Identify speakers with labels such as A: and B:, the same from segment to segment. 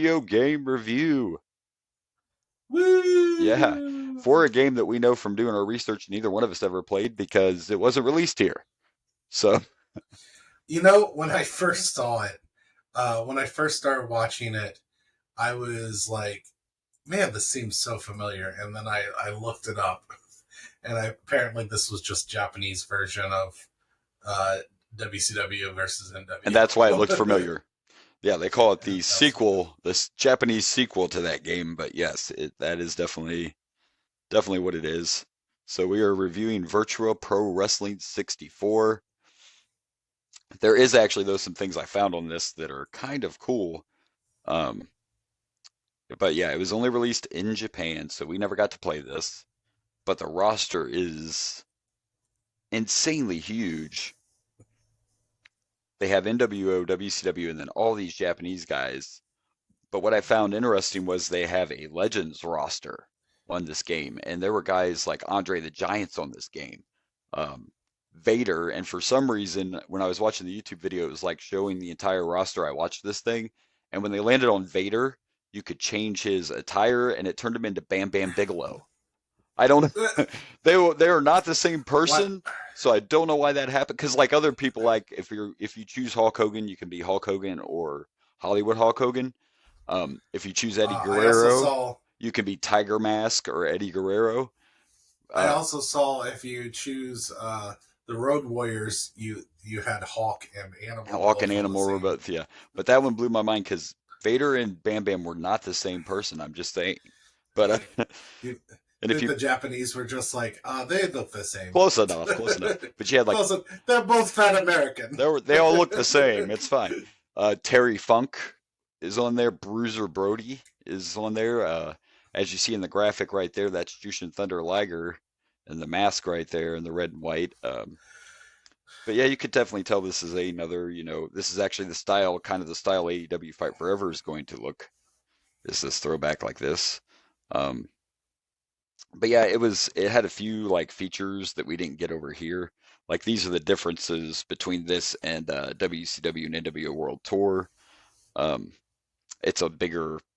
A: video game review. Yeah,
B: Woo!
A: for a game that we know from doing our research, neither one of us ever played because it wasn't released here. So,
B: You know, when I first saw it, when I first started watching it, I was like, man, this seems so familiar. And then I looked it up, and apparently this was just Japanese version of uh, WCW versus
A: and that's why it looked
B: NWO.
A: familiar. Yeah, they call it the
B: That's funny.
A: sequel, this Japanese sequel to that game, but yes, that is definitely what it is. So we are reviewing Virtua Pro Wrestling 64. There is actually though some things I found on this that are kind of cool. Um, but yeah, it was only released in Japan, so we never got to play this. But the roster is insanely huge. They have NWO, WCW, and then all these Japanese guys. But what I found interesting was they have a Legends roster on this game, and there were guys like Andre the Giant's on this game, um, Vader, and for some reason, when I was watching the YouTube video, it was like showing the entire roster. I watched this thing, and when they landed on Vader, you could change his attire, and it turned him into Bam Bam Bigelow. I don't. They are not the same
B: What?
A: person, so I don't know why that happened. Because like other people, like if you choose Hulk Hogan, you can be Hulk Hogan or Hollywood Hulk Hogan. If you choose Eddie
B: I also
A: Guerrero,
B: saw.
A: you can be Tiger Mask or Eddie Guerrero.
B: I
A: Uh,
B: also saw if you choose the Road Warriors, you had Hawk and Animal
A: Hawk and
B: both on the
A: Animal were
B: same.
A: both, yeah. But that one blew my mind because Vader and Bam Bam were not the same person. I'm just saying. But
B: You
A: and if
B: think
A: you
B: the Japanese were just like, they look the same.
A: close enough, close enough. But you had like
B: They're both fat American.
A: they all look the same. It's fine. Terry Funk is on there. Bruiser Brody is on there. As you see in the graphic right there, that's Jushin Thunder Liger, and the mask right there in the red and white. But yeah, you could definitely tell this is another. This is actually the style, kind of the style AEW Fight Forever is going to look. Is this throwback like this? Um, but yeah, it had a few like features that we didn't get over here. Like these are the differences between this and WCW and NWO World Tour. Um,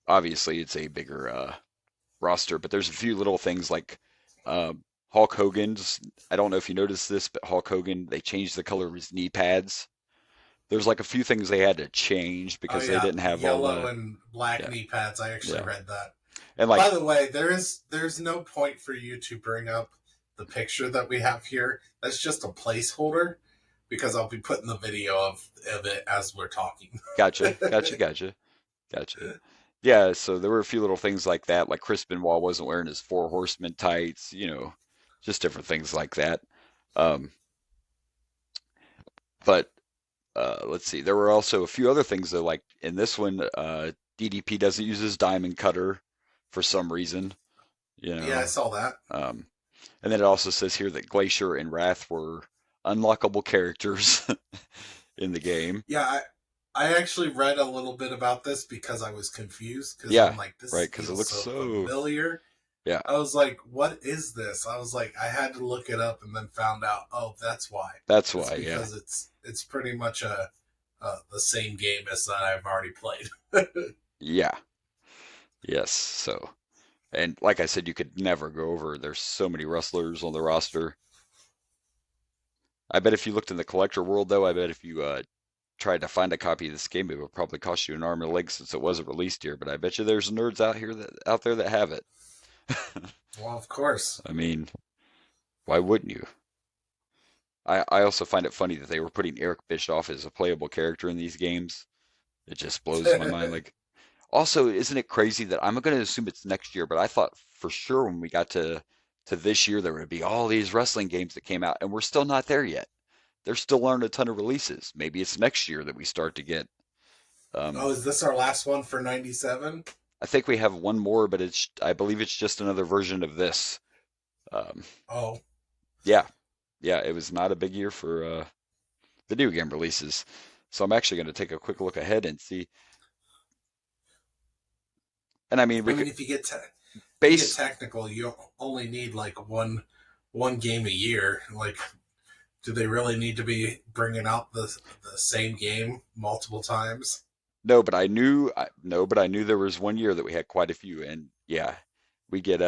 A: obviously, it's a bigger roster, but there's a few little things like uh, Hulk Hogan's. I don't know if you noticed this, but Hulk Hogan, they changed the color of his knee pads. There's like a few things they had to change
B: Oh
A: because they
B: yeah,
A: didn't have all
B: yellow
A: the,
B: and black
A: yeah,
B: knee pads. I actually
A: yeah.
B: read that.
A: And
B: By
A: like,
B: the way, there's no point for you to bring up the picture that we have here. That's just a placeholder because I'll be putting the video of it as we're talking.
A: gotcha, gotcha, gotcha, gotcha. Yeah, so there were a few little things like that, like Chris Benoit wasn't wearing his Four Horsemen tights, just different things like that. Um, but let's see, there were also a few other things though, like in this one, DDP doesn't use his diamond cutter for some reason, you
B: Yeah, I
A: know.
B: saw that.
A: Um, and then it also says here that Glacier and Wrath were unlockable characters in the game.
B: Yeah, I actually read a little bit about this because I was confused because I'm
A: Yeah,
B: like, this
A: right, because it
B: feels
A: looks
B: so
A: so,
B: familiar.
A: yeah,
B: I was like, what is this? I was like, I had to look it up and then found out, oh, that's why.
A: that's
B: It's
A: why, yeah.
B: because it's pretty much the same game as that I've already played.
A: Yeah, yes. So, and like I said, you could never go over. There's so many wrestlers on the roster. I bet if you looked in the collector world, though, I bet if you tried to find a copy of this game, it would probably cost you an arm and a leg since it wasn't released here. But I bet you there's nerds out there that have it.
B: Well, of course.
A: I mean, why wouldn't you? I also find it funny that they were putting Eric Bischoff as a playable character in these games. It just blows my mind. Like, also, isn't it crazy that I'm going to assume it's next year, but I thought for sure when we got to this year there would be all these wrestling games that came out, and we're still not there yet. There still aren't a ton of releases. Maybe it's next year that we start to get. Um,
B: Oh, is this our last one for 97?
A: I think we have one more, but I believe it's just another version of this. Um,
B: Oh,
A: yeah, yeah, it was not a big year for video game releases. So I'm actually going to take a quick look ahead and see. And I mean, we
B: I
A: could
B: mean, if you get
A: base.
B: technical, you only need like one game a year. Like, do they really need to be bringing out the same game multiple times?
A: No, but I knew no, but I knew there was one year that we had quite a few, and yeah, we get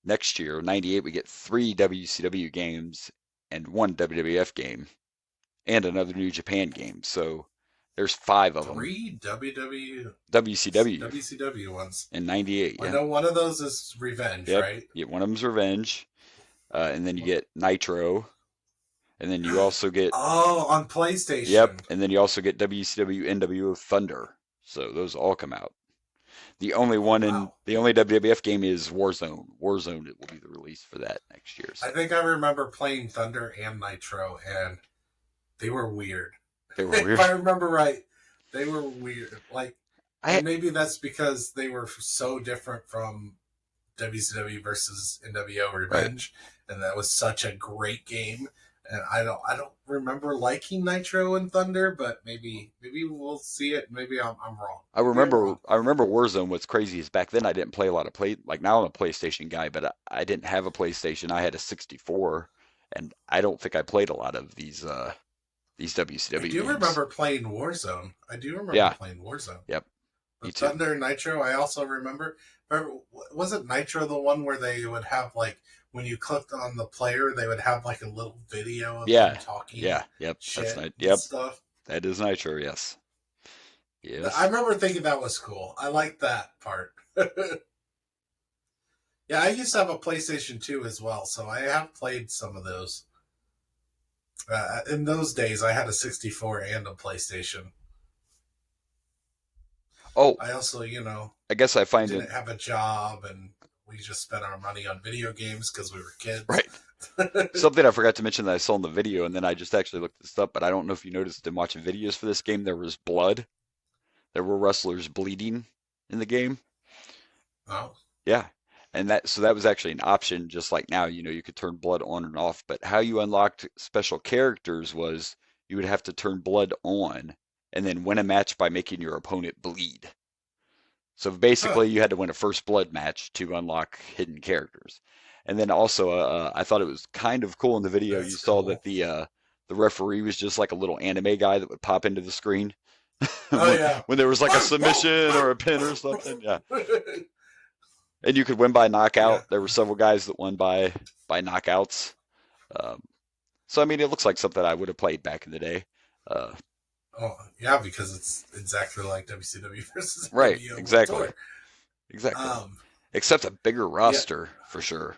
A: next year, '98, we get three WCW games and one WWF game and another New Japan game. So there's five of them.
B: Three
A: WCW
B: WCW ones.
A: in '98,
B: I
A: yeah.
B: know one of those is Revenge,
A: Yep.
B: right?
A: Yeah, one of them's Revenge, and then you get Nitro, and then you also get
B: Oh, on
A: yep,
B: PlayStation.
A: and then you also get WCW NWO Thunder. So those all come out. The only
B: Oh
A: one in
B: wow.
A: the only WWF game is Warzone. Warzone it will be the release for that next year.
B: I
A: So
B: think I remember playing Thunder and Nitro, and they were weird.
A: they were
B: If
A: weird.
B: I remember right, they were weird. Like,
A: I
B: and maybe that's because they were so different from WCW versus NWO
A: right.
B: Revenge, and that was such a great game. And I don't remember liking Nitro and Thunder, but maybe we'll see it. Maybe I'm wrong. Maybe I'm wrong.
A: I remember Warzone. What's crazy is back then I didn't play a lot of play. Like now I'm a PlayStation guy, but I didn't have a PlayStation. I had a 64, and I don't think I played a lot of these
B: I
A: WCW
B: do
A: games.
B: remember playing Warzone. I do remember
A: Yeah.
B: playing Warzone.
A: Yep. Me
B: But
A: too.
B: Thunder and Nitro, I also remember. Wasn't Nitro the one where they would have like when you clicked on the player, they would have like a little video of them
A: Yeah.
B: talking
A: Yeah. Yep. That's
B: shit
A: nice.
B: and
A: Yep.
B: stuff.
A: That is Nitro. Yes.
B: I
A: Yes.
B: remember thinking that was cool. I liked that part. Yeah, I used to have a PlayStation 2 as well, so I have played some of those. In those days, I had a 64 and a PlayStation.
A: Oh,
B: I also,
A: I guess I find it
B: didn't have a job, and we just spent our money on video games because we were kids.
A: right. Something I forgot to mention that I saw in the video, and then I just actually looked this up, but I don't know if you noticed in watching videos for this game, there was blood. There were wrestlers bleeding in the game.
B: Oh,
A: Yeah. And that was actually an option, just like now, you could turn blood on and off. But how you unlocked special characters was you would have to turn blood on and then win a match by making your opponent bleed. So
B: huh.
A: basically, you had to win a first blood match to unlock hidden characters. And then also, I thought it was kind of cool in the video. You
B: That's
A: saw that
B: cool.
A: the referee was just like a little anime guy that would pop into the screen
B: Oh
A: when
B: yeah.
A: when there was like a submission or a pin or something. Yeah, and you could win by
B: Yeah.
A: knockout. There were several guys that won by knockouts. Um, so I mean, it looks like something I would have played back in the day. Uh,
B: Oh yeah, because it's exactly like WCW versus
A: right,
B: NWO World
A: exactly,
B: Tour.
A: exactly.
B: Um.
A: Except a bigger
B: Yeah.
A: roster for sure.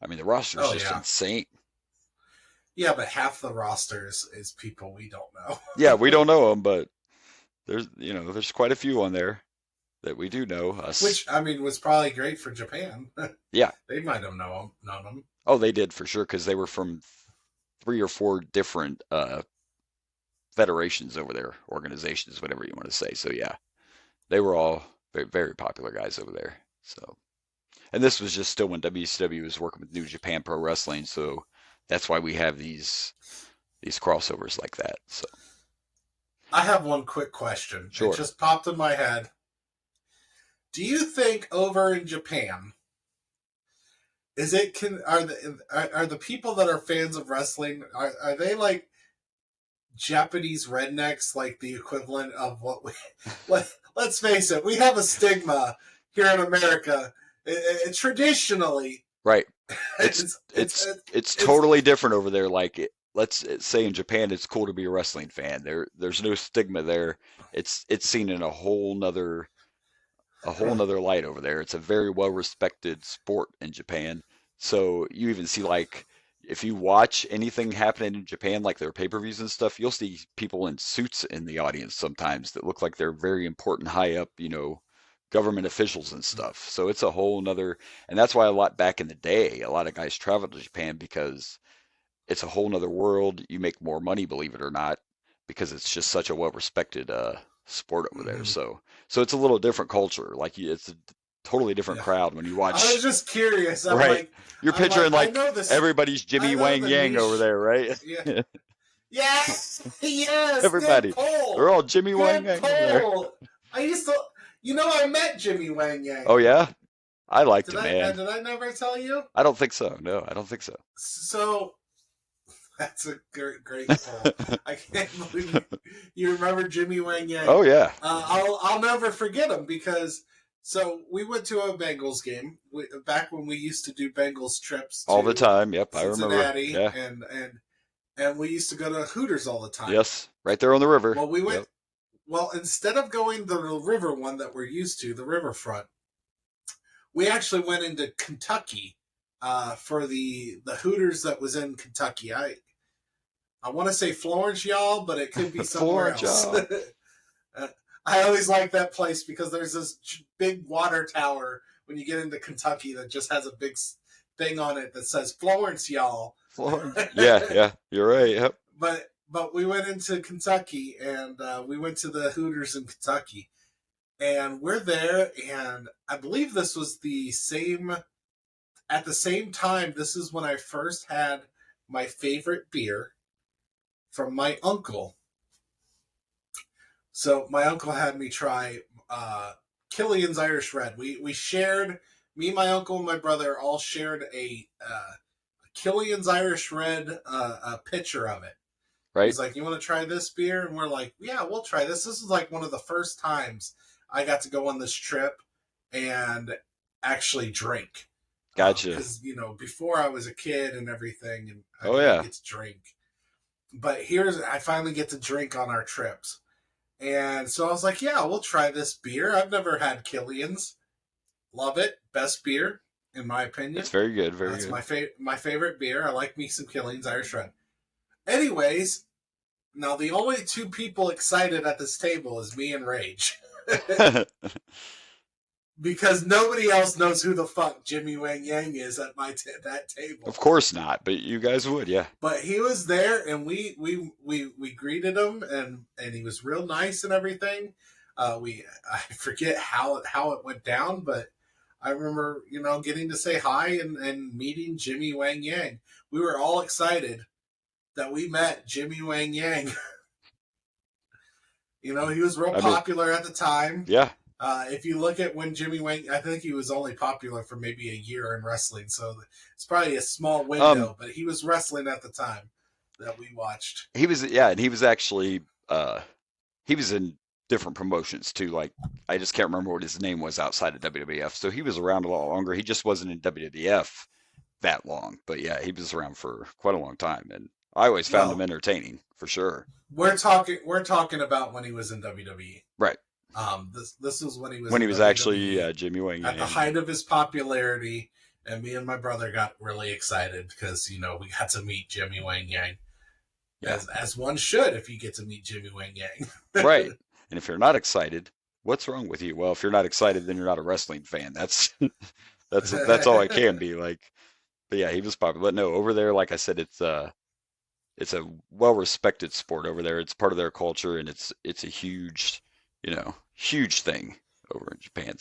A: I mean, the roster is
B: Oh
A: just
B: yeah.
A: insane.
B: Yeah, but half the rosters is people we don't
A: Yeah, we
B: know.
A: don't know them, but there's quite a few on there that we do know. Us,
B: Which I mean was probably great for Japan.
A: yeah.
B: They might have known them.
A: Oh, they did for sure because they were from three or four different federations over there, organizations, whatever you want to say. So yeah, they were all very, very popular guys over there. So, and this was just still when WCW was working with New Japan Pro Wrestling, so that's why we have these crossovers like that. So,
B: I have one quick question. It
A: sure.
B: just popped in my head. Do you think over in Japan is it can are the people that are fans of wrestling are they like Japanese rednecks, like the equivalent of what we let's face it, we have a stigma here in America. Traditionally,
A: Right. It's
B: it's it's
A: it's
B: it's,
A: it's
B: it's
A: totally different over there. Like let's say in Japan, it's cool to be a wrestling fan. There's no stigma there. It's seen in a whole nother light over there. It's a very well respected sport in Japan. So you even see like if you watch anything happening in Japan, like their pay-per-views and stuff, you'll see people in suits in the audience sometimes that look like they're very important, high up, government officials and stuff. So it's a whole nother, and that's why a lot back in the day, a lot of guys traveled to Japan because it's a whole nother world. You make more money, believe it or not, because it's just such a well-respected sport over there.
B: Mhm.
A: So it's a little different culture. Like it's a totally different
B: Yeah.
A: crowd when you
B: I was
A: watch,
B: just curious.
A: right? You're
B: I'm like,
A: picturing
B: I
A: like
B: know this.
A: everybody's
B: I
A: Jimmy
B: know
A: Wang
B: the
A: Yang over
B: niche.
A: there, right?
B: Yeah. Yes. Yes. Good
A: Everybody, they're
B: pull.
A: all Jimmy Wang
B: Good
A: Yang over there.
B: pull. I used to. I met Jimmy Wang
A: Oh
B: Yang.
A: yeah, I liked
B: Did
A: him,
B: I?
A: man.
B: Did I never tell you?
A: I don't think so. No, I don't think so.
B: So That's a great pull. I can't believe you remember Jimmy Wang Yang.
A: Oh yeah,
B: I'll never forget him because so we went to a Bengals game back when we used to do Bengals trips
A: all the
B: to
A: time. Yep, I remember.
B: Cincinnati,
A: Yeah.
B: and we used to go to Hooters all the time.
A: Yes, right there on the river.
B: Well, we went.
A: Yep.
B: Well, instead of going the river one that we're used to, the riverfront, we actually went into Kentucky for the Hooters that was in Kentucky. I want to say Florence, y'all, but it could be somewhere
A: Florence,
B: else.
A: y'all.
B: I always like that place because there's this big water tower when you get into Kentucky that just has a big thing on it that says Florence, y'all.
A: Florence. Yeah, yeah, you're right. Yep.
B: But we went into Kentucky and we went to the Hooters in Kentucky and we're there and I believe this was the same at the same time. This is when I first had my favorite beer from my uncle. So my uncle had me try Killian's Irish Red. We shared, me, my uncle, and my brother all shared a Killian's Irish Red a pitcher of it.
A: Right.
B: He's like, "You want to try this beer?" And we're like, "Yeah, we'll try this." This is like one of the first times I got to go on this trip and actually drink.
A: Gotcha.
B: Because before I was a kid and everything, and I
A: Oh
B: didn't
A: yeah.
B: get to drink. But here's I finally get to drink on our trips. And so I was like, yeah, we'll try this beer. I've never had Killian's. Love it. Best beer, in my
A: It's
B: opinion.
A: very good. Very
B: That's
A: good.
B: my favorite beer. I like me some Killian's Irish Red. Anyways, now the only two people excited at this table is me and Rage. Because nobody else knows who the fuck Jimmy Wang Yang is at that
A: Of
B: table.
A: course not, but you guys would, yeah.
B: But he was there, and we greeted him, and he was real nice and everything. I forget how it went down, but I remember getting to say hi and meeting Jimmy Wang Yang. We were all excited that we met Jimmy Wang Yang. He was real
A: I mean,
B: popular at the time.
A: yeah.
B: If you look at when Jimmy Wang, I think he was only popular for maybe a year in wrestling, so it's probably a small
A: Um,
B: window. But he was wrestling at the time that we watched.
A: he was, yeah, and he was actually, he was in different promotions too. Like, I just can't remember what his name was outside of WWF. So he was around a lot longer. He just wasn't in WWF that long. But yeah, he was around for quite a long time, and I always found him
B: Well,
A: entertaining for sure.
B: we're talking about when he was in WWE.
A: Right.
B: This was when he was
A: When
B: in
A: he was actually
B: WWE
A: Jimmy Wang
B: at the
A: Yang.
B: height of his popularity, and me and my brother got really excited because we got to meet Jimmy Wang Yang
A: Yeah.
B: as one should if you get to meet Jimmy Wang Yang.
A: Right. And if you're not excited, what's wrong with you? Well, if you're not excited, then you're not a wrestling fan. That's that's all it can be. Like, but yeah, he was popular. But no, over there, like I said, it's a well respected sport over there. It's part of their culture, and it's a huge, huge thing over in Japan.